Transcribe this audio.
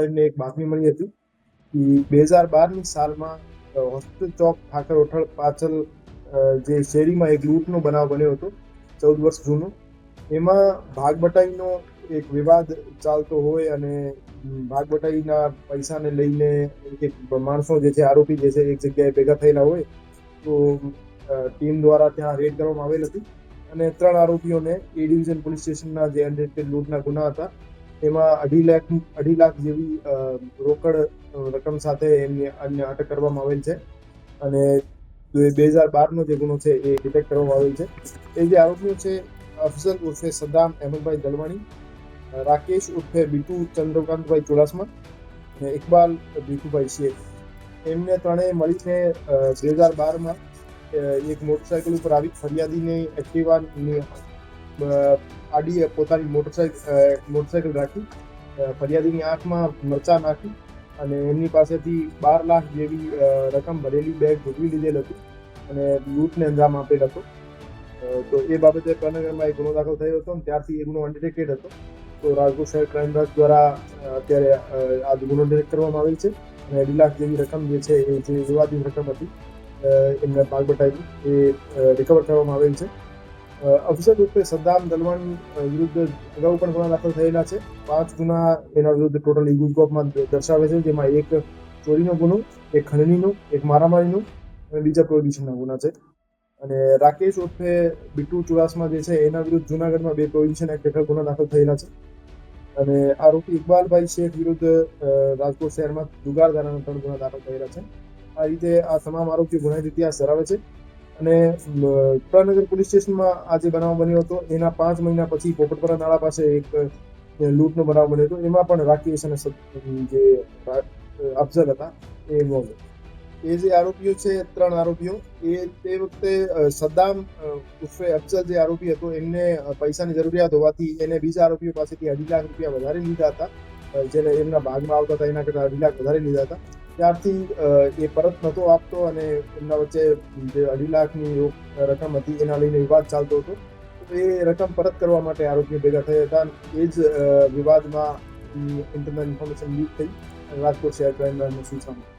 ને એક બાતમી મળી હતી કે 2012ની સાલમાં હોસ્પિટલ ચોક ઠાકર હોટલ પાછળ જે શેરીમાં એક લૂંટનો બનાવ બન્યો હતો 14 વર્ષ જૂનો. એમાં ભાગબટાઈનો એક વિવાદ ચાલતો હોય અને ભાગબટાઈના પૈસાને લઈને એક માણસો જે છે, આરોપી જે છે, એક જગ્યાએ ભેગા થયેલા હોય તો ટીમ દ્વારા ત્યાં રેડ કરવામાં આવેલ હતી અને 3 આરોપીઓને એ ડિવિઝન પોલીસ સ્ટેશનના જે અનડિટેક્ટેડ લૂંટના ગુના હતા એમાં 2.5 લાખ જેવી રોકડ રકમ સાથે એમને અટક કરવામાં આવેલ છે અને 2012નો જે ગુનો છે એ ડિટેક્ટ કરવામાં આવેલ છે. એ જે આરોપીઓ છે, અફઝલ ઉર્ફે સદ્દામ અહેમદભાઈ દલવાણી, રાકેશ ઉર્ફે બીટુ ચંદ્રકાંતભાઈ ચુડાસમા અને ઇકબાલ ભીખુભાઈ શેખ, એમને ત્રણેય મળીને 2012માં એક મોટરસાયકલ ઉપર આવી ફરિયાદીની એક્ટિવાની આડી પોતાની મોટરસાયકલ રાખી ફરિયાદીની આંખમાં મરચા નાખી અને એમની પાસેથી 12 લાખ જેવી રકમ ભરેલી બેગ ભોગવી લીધેલ હતી અને લૂંટને અંજામ આપેલ હતો. તો એ બાબતે પ્રનગરમાં એક ગુનો દાખલ થયો હતો અને ત્યારથી એ ગુનો અનડિટેક્ટેડ હતો. તો રાજકોટ શહેર ક્રાઇમ બ્રાન્ચ દ્વારા અત્યારે આ ગુનો ડિટેક્ટ કરવામાં આવેલ છે અને 2 લાખ જેવી રકમ જે છે એ જે વિવાદિત રકમ હતી એમને ભાગબટાઈની એ રિકવર કરવામાં આવેલ છે. અફઝલ ઉર્ફે સદ્દામ દલવાણી વિરુદ્ધ અગાઉ પણ ગુના દાખલ થયેલા છે. 5 ગુના એના વિરુદ્ધ ટોટલ ઈ-ગુજકોપમાં દર્શાવે છે, જેમાં એક ચોરીનો ગુનો, એક ખંડણીનો, એક મારામારીનો અને બીજા પ્રોહિબિશનના ગુના છે. અને રાકેશ ઉર્ફે બીટુ ચુડાસમા જે છે એના વિરુદ્ધ જુનાગઢમાં 2 પ્રોહિબિશન એક્ટ હેઠળ ગુના દાખલ થયેલા છે. અને આરોપી ઇકબાલભાઈ શેખ વિરુદ્ધ રાજકોટ શહેરમાં જુગારધારાના 3 ગુના દાખલ થયેલા છે. આ રીતે આ તમામ આરોપીઓ ગુનાહિત ઇતિહાસ ધરાવે છે અને પ્રનગર પોલીસ સ્ટેશનમાં આ જે બનાવ બન્યો હતો એના 5 મહિના પછી પોપટપરા નાળા પાસે એક લૂંટનો બનાવ બન્યો હતો. એમાં પણ રાકેશ અને જે અફઝલ હતા એ ઇન્વોલ્વ. એ જે આરોપીઓ છે, 3 આરોપીઓ, એ તે વખતે સદ્દામ ઉર્ફે અફઝલ જે આરોપી હતો એમને પૈસાની જરૂરિયાત હોવાથી એને બીજા આરોપીઓ પાસેથી 2.5 લાખ રૂપિયા વધારે લીધા હતા, જેને એમના ભાગમાં આવતા હતા એના કરતાં 2.5 લાખ વધારે લીધા હતા. ત્યારથી એ પરત નહોતો આપતો અને એમના વચ્ચે જે 2.5 લાખની રકમ હતી એના લઈને વિવાદ ચાલતો હતો. તો એ રકમ પરત કરવા માટે આરોપીઓ ભેગા થયા હતા. એ જ વિવાદમાં ઇન્ટરનલ ઇન્ફોર્મેશન લીક થઈ રાજકોટ શહેર ક્રાઇમ બ્રાન્ચને સૂચના